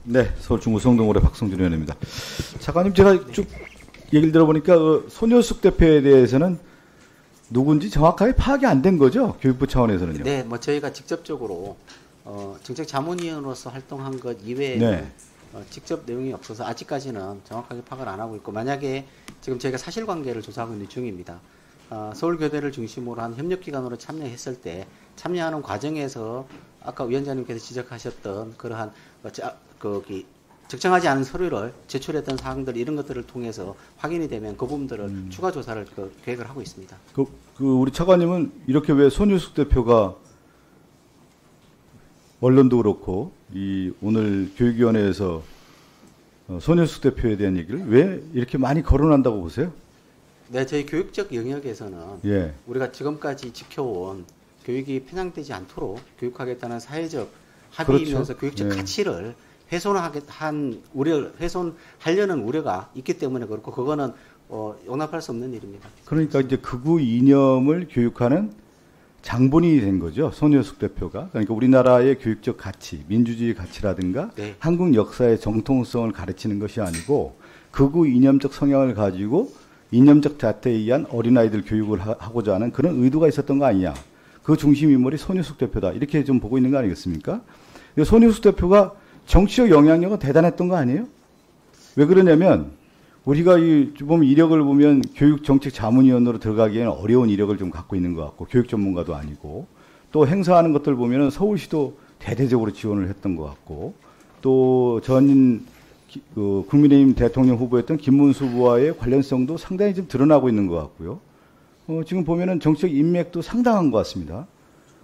네, 서울 중구성동울의 박성준 의원입니다. 차관님, 제가 쭉 얘기를 들어보니까 손효숙 대표에 대해서는 누군지 정확하게 파악이 안 된 거죠? 교육부 차원에서는요. 네, 뭐 저희가 직접적으로 정책자문위원으로서 활동한 것 이외에는 네. 직접 내용이 없어서 아직까지는 정확하게 파악을 안 하고 있고, 만약에 지금 저희가 사실관계를 조사하고 있는 중입니다. 서울교대를 중심으로 한 협력기관으로 참여했을 때 참여하는 과정에서 아까 위원장님께서 지적하셨던 그러한 적정하지 않은 서류를 제출했던 사항들 이런 것들을 통해서 확인이 되면 그 부분들을 추가 조사를 계획을 하고 있습니다. 우리 차관님은 이렇게 왜 손효숙 대표가 언론도 그렇고 오늘 교육위원회에서 손효숙 대표에 대한 얘기를 왜 이렇게 많이 거론한다고 보세요? 네, 저희 교육적 영역에서는 예. 우리가 지금까지 지켜온 교육이 편향되지 않도록 교육하겠다는 사회적 합의이면서 그렇죠. 교육적 예. 가치를 훼손하려는 우려가 있기 때문에 그렇고, 그거는 용납할 수 없는 일입니다. 그러니까 이제 극우 이념을 교육하는 장본인이 된 거죠. 손효숙 대표가. 그러니까 우리나라의 교육적 가치, 민주주의 가치라든가 네. 한국 역사의 정통성을 가르치는 것이 아니고 극우 이념적 성향을 가지고 이념적 자태에 의한 어린아이들 교육을 하고자 하는 그런 의도가 있었던 거 아니냐. 그 중심 인물이 손효숙 대표다. 이렇게 좀 보고 있는 거 아니겠습니까? 손효숙 대표가 정치적 영향력은 대단했던 거 아니에요? 왜 그러냐면 우리가 보면 이력을 보면 교육정책자문위원으로 들어가기에는 어려운 이력을 좀 갖고 있는 것 같고, 교육 전문가도 아니고, 또 행사하는 것들 보면은 서울시도 대대적으로 지원을 했던 것 같고, 또 전인 국민의힘 대통령 후보였던 김문수 후보와의 관련성도 상당히 좀 드러나고 있는 것 같고요. 지금 보면은 정치적 인맥도 상당한 것 같습니다.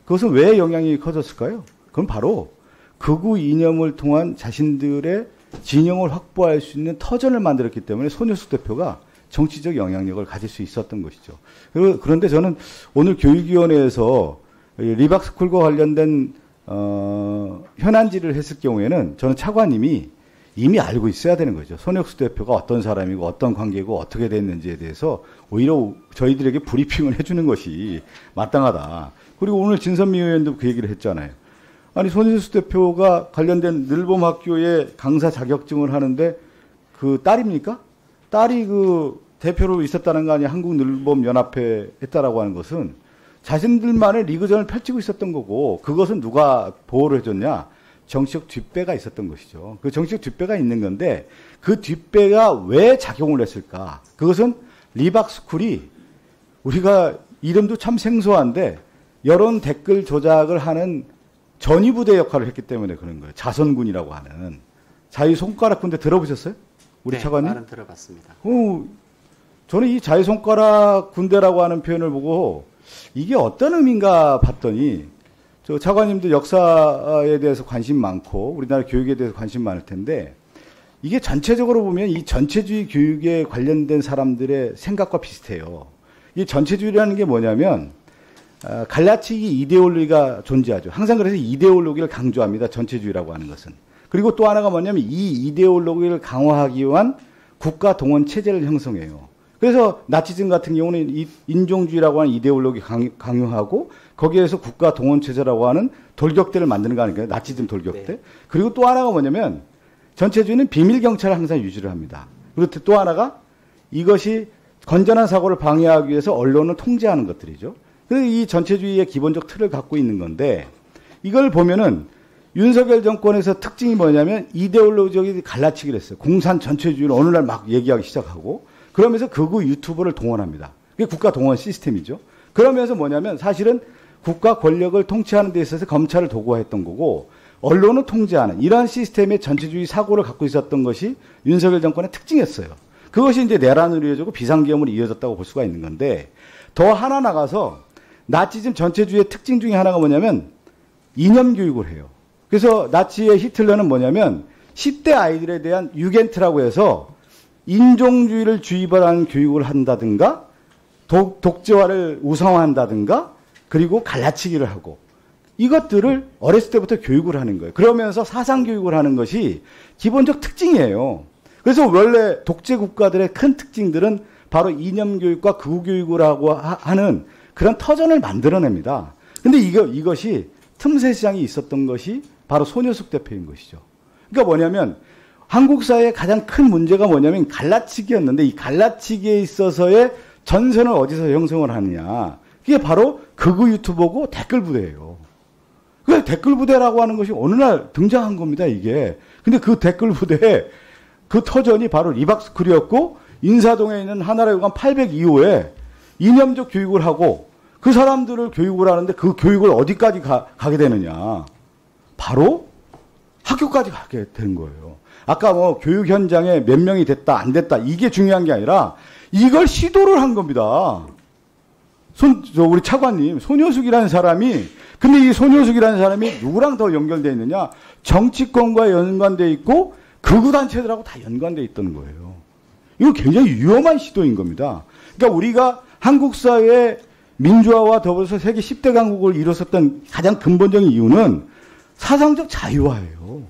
그것은 왜 영향이 커졌을까요? 그건 바로 극우 이념을 통한 자신들의 진영을 확보할 수 있는 터전을 만들었기 때문에 손효숙 대표가 정치적 영향력을 가질 수 있었던 것이죠. 그런데 저는 오늘 교육위원회에서 리박스쿨과 관련된 현안질을 했을 경우에는 저는 차관님이 이미 알고 있어야 되는 거죠. 손효숙 대표가 어떤 사람이고 어떤 관계고 어떻게 됐는지에 대해서 오히려 저희들에게 브리핑을 해주는 것이 마땅하다. 그리고 오늘 진선미 의원도 그 얘기를 했잖아요. 아니, 손효숙 대표가 관련된 늘봄학교에 강사 자격증을 하는데 그 딸입니까? 딸이 그 대표로 있었다는 거 아니에요? 한국늘봄연합회 했다라고 하는 것은 자신들만의 리그전을 펼치고 있었던 거고, 그것은 누가 보호를 해줬냐? 정치적 뒷배가 있었던 것이죠. 그 정치적 뒷배가 있는 건데 그 뒷배가 왜 작용을 했을까? 그것은 리박스쿨이 우리가 이름도 참 생소한데 여론 댓글 조작을 하는 전위부대 역할을 했기 때문에 그런 거예요. 자선군이라고 하는. 자유손가락 군대 들어보셨어요? 우리 네, 차관님? 말은 들어봤습니다. 저는 이 자유손가락 군대라고 하는 표현을 보고 이게 어떤 의미인가 봤더니, 저 차관님도 역사에 대해서 관심 많고 우리나라 교육에 대해서 관심 많을 텐데, 이게 전체적으로 보면 이 전체주의 교육에 관련된 사람들의 생각과 비슷해요. 이 전체주의라는 게 뭐냐면 갈라치기 이데올로기가 존재하죠. 항상 그래서 이데올로기를 강조합니다. 전체주의라고 하는 것은. 그리고 또 하나가 뭐냐면 이 이데올로기를 강화하기 위한 국가 동원 체제를 형성해요. 그래서 나치즘 같은 경우는 이 인종주의라고 하는 이데올로기 강요하고 거기에서 국가 동원 체제라고 하는 돌격대를 만드는 거 아닐까요? 나치즘 돌격대. 네. 그리고 또 하나가 뭐냐면 전체주의는 비밀 경찰을 항상 유지를 합니다. 그리고 또 하나가 이것이 건전한 사고를 방해하기 위해서 언론을 통제하는 것들이죠. 그래서 이 전체주의의 기본적 틀을 갖고 있는 건데, 이걸 보면은 윤석열 정권에서 특징이 뭐냐면 이데올로기적인 갈라치기를 했어요. 공산 전체주의를 어느 날 막 얘기하기 시작하고, 그러면서 극우 유튜버를 동원합니다. 그게 국가 동원 시스템이죠. 그러면서 뭐냐면 사실은 국가 권력을 통치하는 데 있어서 검찰을 도구화했던 거고, 언론을 통제하는 이러한 시스템의 전체주의 사고를 갖고 있었던 것이 윤석열 정권의 특징이었어요. 그것이 이제 내란으로 이어지고 비상계엄으로 이어졌다고 볼 수가 있는 건데, 더 하나 나가서 나치즘 전체주의의 특징 중에 하나가 뭐냐면 이념 교육을 해요. 그래서 나치의 히틀러는 뭐냐면 10대 아이들에 대한 유겐트라고 해서 인종주의를 주입하는 교육을 한다든가, 독재화를 우상화한다든가, 그리고 갈라치기를 하고, 이것들을 어렸을 때부터 교육을 하는 거예요. 그러면서 사상교육을 하는 것이 기본적 특징이에요. 그래서 원래 독재 국가들의 큰 특징들은 바로 이념교육과 극우교육을 하고 하는 그런 터전을 만들어냅니다. 근데 이것이 틈새 시장이 있었던 것이 바로 손효숙 대표인 것이죠. 그러니까 뭐냐면 한국 사회의 가장 큰 문제가 뭐냐면 갈라치기였는데 이 갈라치기에 있어서의 전선을 어디서 형성을 하느냐. 그게 바로 극우 유튜버고 댓글 부대예요. 그 댓글 부대라고 하는 것이 어느 날 등장한 겁니다, 이게. 근데 그 댓글 부대에 그 터전이 바로 리박스쿨이었고 인사동에 있는 하나라교관 802호에 이념적 교육을 하고 그 사람들을 교육을 하는데 그 교육을 어디까지 가게 되느냐. 바로 학교까지 가게 되는 거예요. 아까 뭐 교육 현장에 몇 명이 됐다 안 됐다 이게 중요한 게 아니라 이걸 시도를 한 겁니다. 우리 차관님 손효숙이라는 사람이 근데 이 손효숙이라는 사람이 누구랑 더 연결되어 있느냐? 정치권과 연관되어 있고 극우단체들하고 다 연관되어 있다는 거예요. 이거 굉장히 위험한 시도인 겁니다. 그러니까 우리가 한국 사회의 민주화와 더불어서 세계 10대 강국을 이뤘었던 가장 근본적인 이유는 사상적 자유화예요.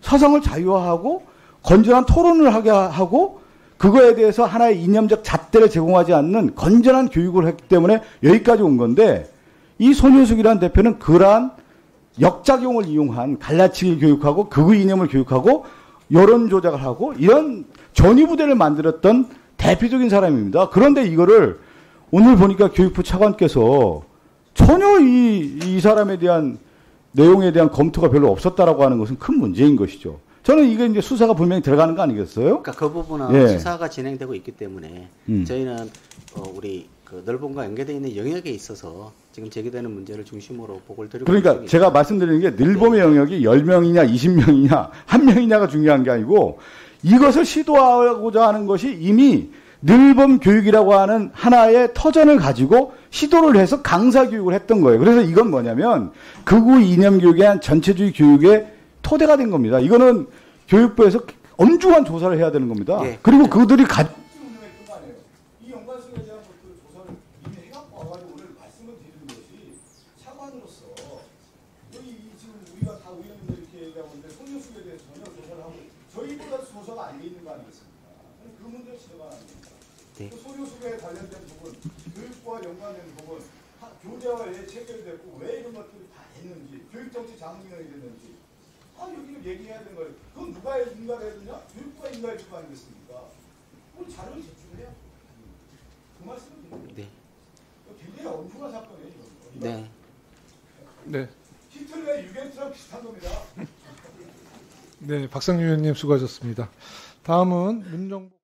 사상을 자유화하고 건전한 토론을 하게 하고 그거에 대해서 하나의 이념적 잣대를 제공하지 않는 건전한 교육을 했기 때문에 여기까지 온 건데 이 손효숙이라는 대표는 그러한 역작용을 이용한 갈라치기 교육하고 극우 이념을 교육하고 여론 조작을 하고 이런 전위부대를 만들었던 대표적인 사람입니다. 그런데 이거를 오늘 보니까 교육부 차관께서 전혀 이 사람에 대한 내용에 대한 검토가 별로 없었다라고 하는 것은 큰 문제인 것이죠. 저는 이게 이제 수사가 분명히 들어가는 거 아니겠어요? 그러니까 그 부분은 예. 수사가 진행되고 있기 때문에 저희는 우리 그 넓음과 연계되어 있는 영역에 있어서 지금 제기되는 문제를 중심으로 보고를 드리고 그러니까 있습니다. 제가 말씀드리는 게 늘봄의 영역이 10명이냐 20명이냐 1명이냐가 중요한 게 아니고 이것을 시도하고자 하는 것이 이미 늘봄 교육이라고 하는 하나의 터전을 가지고 시도를 해서 강사 교육을 했던 거예요. 그래서 이건 뭐냐면 극우 이념 교육의 한 전체주의 교육의 토대가 된 겁니다. 이거는 교육부에서 엄중한 조사를 해야 되는 겁니다. 예. 그리고 그들이 이 연관성에 대한 것들 조사를 이미 해갖고 와가지고 오늘 말씀을 드리는 것이 차관으로서 여기 지금 우리가 다 의원님들 이렇게 얘기하고 있는데 손효숙에 대해서 전혀 조사를 하고 저희보다 조사가 안 돼 있는 거 아니겠습니까? 그 문제를 지적을 안 합니다. 네. 그 손효숙에 관련된 부분, 교육과 연관된 부분, 교재와 왜 체결됐고 왜 이런 것들이 다 됐는지, 교육정치 장기론이 됐는지 여기를 얘기해야 되는 거예요. 그건 누가 인가를 해주냐? 교육부가 인가해 줄 거 아니겠습니까? 우리 자료를 제출해요. 그 말씀을 드립니다. 네. 굉장히 엄중한 사건이에요. 이거. 네. 네. 히틀러의 유겐트랑 비슷한 겁니다. 네, 박상규 의원님 수고하셨습니다. 다음은 문정부